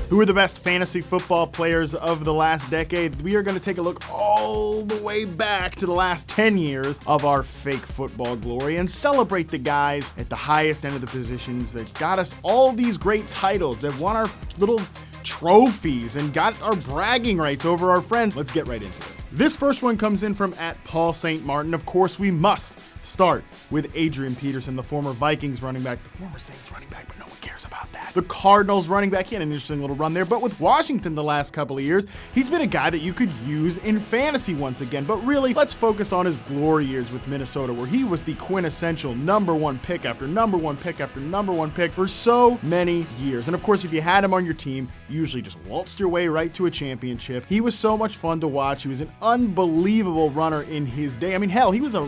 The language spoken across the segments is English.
Who are the best fantasy football players of the last decade? We are going to take a look all the way back to the last 10 years of our fake football glory and celebrate the guys at the highest end of the positions that got us all these great titles, that won our little trophies and got our bragging rights over our friends. Let's get right into it. This first one comes in from @Paul St. Martin. Of course, we must start with Adrian Peterson, the former Vikings running back, the former Saints running back, but no one cares about that. The Cardinals running back, he had an interesting little run there, but with Washington the last couple of years, he's been a guy that you could use in fantasy once again. But really, let's focus on his glory years with Minnesota, where he was the quintessential number one pick after number one pick after number one pick for so many years. And of course, if you had him on your team, you usually just waltzed your way right to a championship. He was so much fun to watch. He was an unbelievable runner in his day. I mean, hell, he was a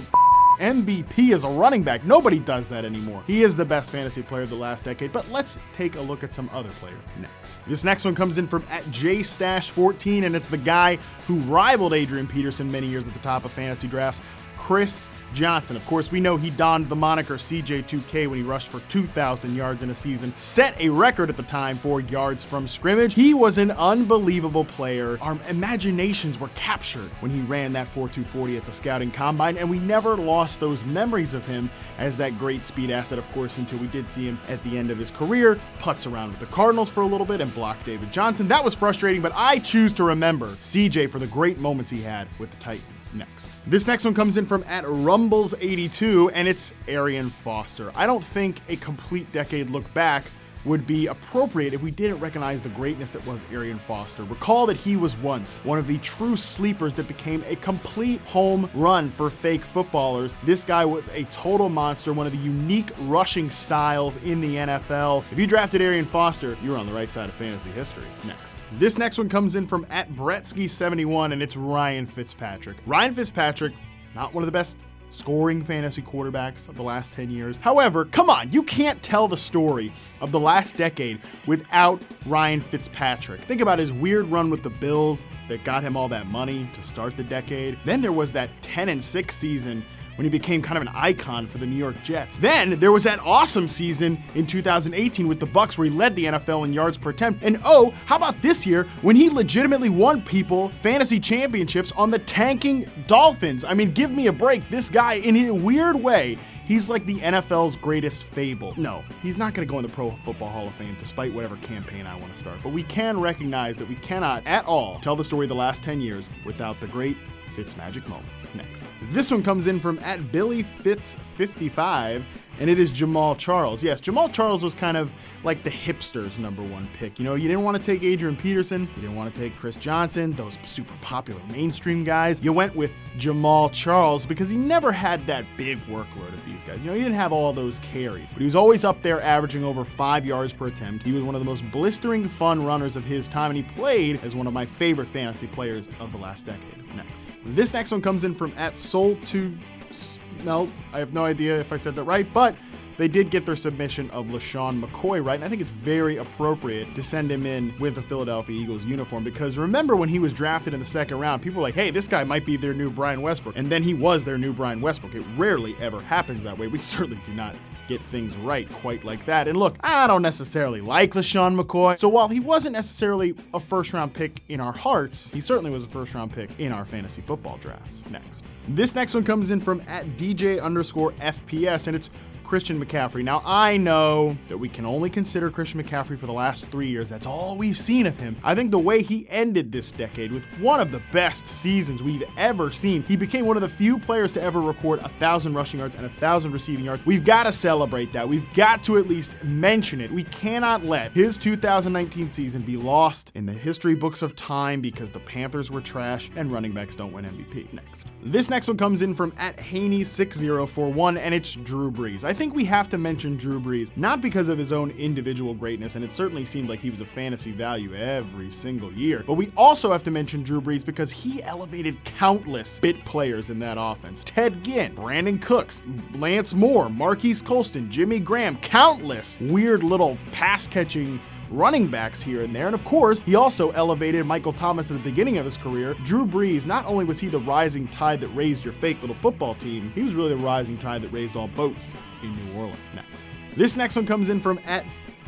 MVP as a running back. Nobody does that anymore. He is the best fantasy player of the last decade, but let's take a look at some other players next. This next one comes in from @JStash14, and it's the guy who rivaled Adrian Peterson many years at the top of fantasy drafts, Chris Johnson. Of course, we know he donned the moniker CJ2K when he rushed for 2,000 yards in a season, set a record at the time for yards from scrimmage. He was an unbelievable player. Our imaginations were captured when he ran that 4.240 at the scouting combine, and we never lost those memories of him as that great speed asset, of course, until we did see him at the end of his career putz around with the Cardinals for a little bit and block David Johnson. That was frustrating, but I choose to remember CJ for the great moments he had with the Titans. Next. This next one comes in from @Rumbles82, and it's Arian Foster. I don't think a complete decade look back would be appropriate if we didn't recognize the greatness that was Arian Foster. Recall that he was once one of the true sleepers that became a complete home run for fake footballers. This guy was a total monster, one of the unique rushing styles in the NFL. If you drafted Arian Foster, you're on the right side of fantasy history. Next. This next one comes in from @Bretsky71, and it's Ryan Fitzpatrick. Ryan Fitzpatrick, not one of the best scoring fantasy quarterbacks of the last 10 years. However, come on, you can't tell the story of the last decade without Ryan Fitzpatrick. Think about his weird run with the Bills that got him all that money to start the decade. Then there was that 10-6 season when he became kind of an icon for the New York Jets. Then there was that awesome season in 2018 with the Bucs where he led the NFL in yards per attempt. And oh, how about this year when he legitimately won people fantasy championships on the tanking Dolphins? I mean, give me a break. This guy, in a weird way, he's like the NFL's greatest fable. No, he's not going to go in the Pro Football Hall of Fame despite whatever campaign I want to start. But we can recognize that we cannot at all tell the story of the last 10 years without the great Fitzmagic moments. Next. This one comes in from @BillyFitz55, and it is Jamaal Charles. Yes, Jamaal Charles was kind of like the hipsters' number one pick. You know, you didn't want to take Adrian Peterson, you didn't want to take Chris Johnson, those super popular mainstream guys. You went with Jamaal Charles because he never had that big workload of these guys. You know, he didn't have all those carries, but he was always up there averaging over 5 yards per attempt. He was one of the most blistering fun runners of his time, and he played as one of my favorite fantasy players of the last decade. Next. This next one comes in from @Soul2Smelt. I have no idea if I said that right, but they did get their submission of LeSean McCoy right, and I think it's very appropriate to send him in with a Philadelphia Eagles uniform, because remember when he was drafted in the second round, people were like, hey, this guy might be their new Brian Westbrook, and then he was their new Brian Westbrook. It rarely ever happens that way. We certainly do not get things right quite like that. And look, I don't necessarily like LeSean McCoy, so while he wasn't necessarily a first-round pick in our hearts, he certainly was a first-round pick in our fantasy football drafts. Next. This next one comes in from @DJ_FPS, and it's Christian McCaffrey. Now, I know that we can only consider Christian McCaffrey for the last 3 years. That's all we've seen of him. I think the way he ended this decade with one of the best seasons we've ever seen, he became one of the few players to ever record 1,000 rushing yards and 1,000 receiving yards. We've got to celebrate that. We've got to at least mention it. We cannot let his 2019 season be lost in the history books of time because the Panthers were trash and running backs don't win MVP. Next. This next one comes in from @Haney6041, and it's Drew Brees. I think we have to mention Drew Brees, not because of his own individual greatness, and it certainly seemed like he was a fantasy value every single year, but we also have to mention Drew Brees because he elevated countless bit players in that offense. Ted Ginn, Brandon Cooks, Lance Moore, Marquise Colston, Jimmy Graham, countless weird little pass-catching running backs here and there. And of course, he also elevated Michael Thomas at the beginning of his career. Drew Brees, not only was he the rising tide that raised your fake little football team, he was really the rising tide that raised all boats in New Orleans. Next. This next one comes in from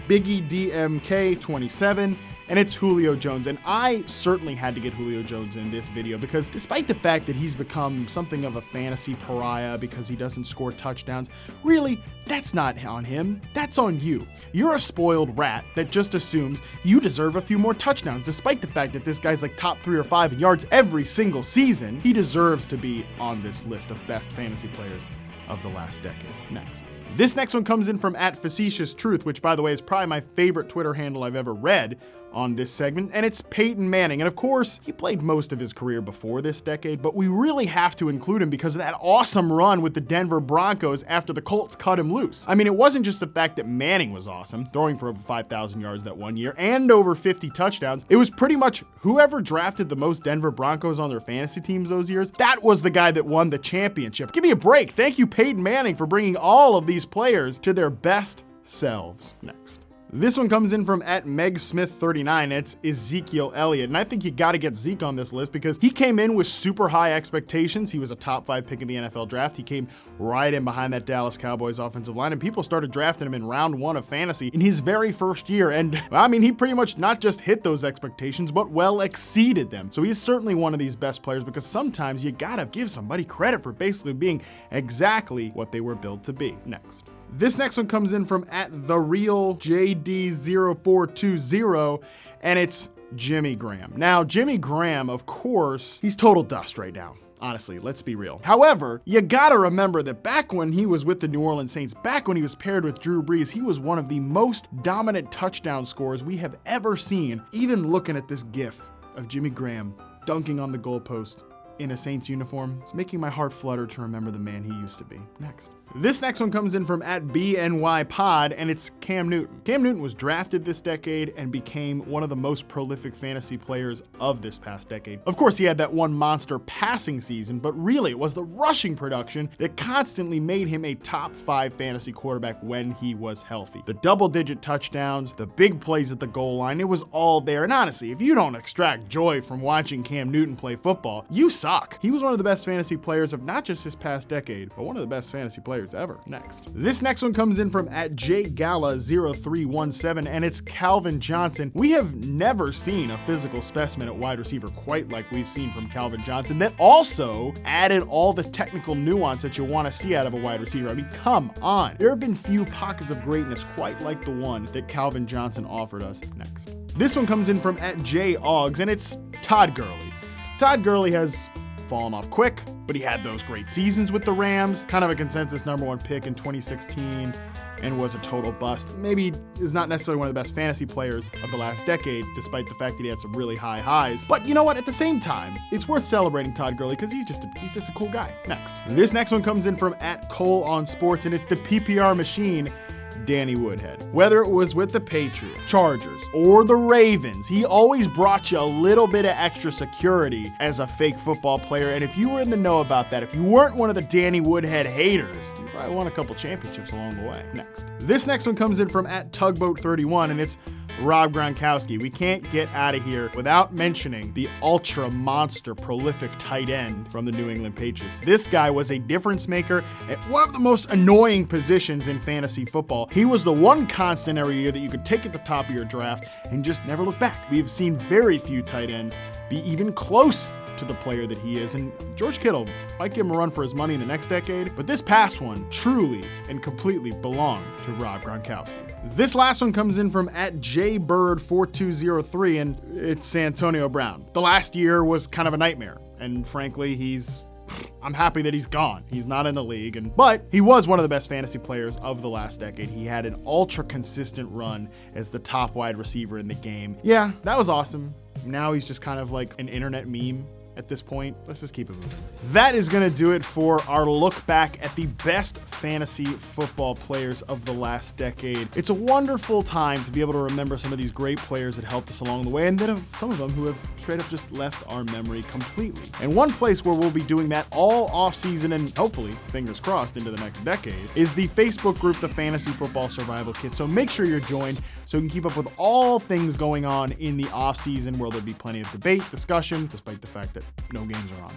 @BiggieDMK27. And it's Julio Jones. And I certainly had to get Julio Jones in this video because despite the fact that he's become something of a fantasy pariah because he doesn't score touchdowns, really, that's not on him. That's on you. You're a spoiled rat that just assumes you deserve a few more touchdowns. Despite the fact that this guy's like top 3 or 5 in yards every single season, he deserves to be on this list of best fantasy players of the last decade. Next. This next one comes in from @FacetiousTruth, which by the way is probably my favorite Twitter handle I've ever read on this segment, and it's Peyton Manning. And of course, he played most of his career before this decade, but we really have to include him because of that awesome run with the Denver Broncos after the Colts cut him loose. I mean, it wasn't just the fact that Manning was awesome, throwing for over 5,000 yards that one year and over 50 touchdowns. It was pretty much whoever drafted the most Denver Broncos on their fantasy teams those years, that was the guy that won the championship. Give me a break. Thank you, Peyton Manning, for bringing all of these players to their best selves. Next. This one comes in from @MegSmith39. It's Ezekiel Elliott. And I think you got to get Zeke on this list because he came in with super high expectations. He was a top 5 pick in the NFL draft. He came right in behind that Dallas Cowboys offensive line, and people started drafting him in round 1 of fantasy in his very first year. And I mean, he pretty much not just hit those expectations, but well exceeded them. So he's certainly one of these best players because sometimes you got to give somebody credit for basically being exactly what they were built to be. Next. This next one comes in from @TheRealJD0420, and it's Jimmy Graham. Now, Jimmy Graham, of course, he's total dust right now. Honestly, let's be real. However, you gotta remember that back when he was with the New Orleans Saints, back when he was paired with Drew Brees, he was one of the most dominant touchdown scorers we have ever seen. Even looking at this gif of Jimmy Graham dunking on the goalpost in a Saints uniform, it's making my heart flutter to remember the man he used to be. Next. This next one comes in from @BNYPod, and it's Cam Newton. Cam Newton was drafted this decade and became one of the most prolific fantasy players of this past decade. Of course, he had that one monster passing season, but really it was the rushing production that constantly made him a top 5 fantasy quarterback when he was healthy. The double-digit touchdowns, the big plays at the goal line, it was all there. And honestly, if you don't extract joy from watching Cam Newton play football, you suck. He was one of the best fantasy players of not just this past decade, but one of the best fantasy players ever. Next. This next one comes in from @JGala0317, and it's Calvin Johnson. We have never seen a physical specimen at wide receiver quite like we've seen from Calvin Johnson that also added all the technical nuance that you want to see out of a wide receiver. I mean, come on. There have been few pockets of greatness quite like the one that Calvin Johnson offered us. Next. This one comes in from @JAugs, and it's Todd Gurley. Todd Gurley has fallen off quick, but he had those great seasons with the Rams, kind of a consensus #1 pick in 2016, and was a total bust. Maybe is not necessarily one of the best fantasy players of the last decade, despite the fact that he had some really high highs. But you know what? At the same time, it's worth celebrating Todd Gurley because he's just a cool guy. Next. This next one comes in from @ColeOnSports, and it's the PPR machine, Danny Woodhead. Whether it was with the Patriots, Chargers, or the Ravens, he always brought you a little bit of extra security as a fake football player. And if you were in the know about that, if you weren't one of the Danny Woodhead haters, you probably won a couple championships along the way. Next. This next one comes in from @Tugboat31, and it's Rob Gronkowski. We can't get out of here without mentioning the ultra monster prolific tight end from the New England Patriots. This guy was a difference maker at one of the most annoying positions in fantasy football. He was the one constant every year that you could take at the top of your draft and just never look back. We've seen very few tight ends be even close to the player that he is, and George Kittle might give him a run for his money in the next decade, but this past one truly and completely belonged to Rob Gronkowski. This last one comes in from @JBird4203, and it's Santonio Brown. The last year was kind of a nightmare, and frankly, I'm happy that he's gone. He's not in the league, but he was one of the best fantasy players of the last decade. He had an ultra consistent run as the top wide receiver in the game. Yeah, that was awesome. Now he's just kind of like an internet meme at this point. Let's just keep it moving. That is going to do it for our look back at the best fantasy football players of the last decade. It's a wonderful time to be able to remember some of these great players that helped us along the way, and then some of them who have straight up just left our memory completely. And one place where we'll be doing that all off season and hopefully, fingers crossed, into the next decade is the Facebook group, the Fantasy Football Survival Kit. So make sure you're joined so you can keep up with all things going on in the off season, where there'll be plenty of debate, discussion, despite the fact that no games are on.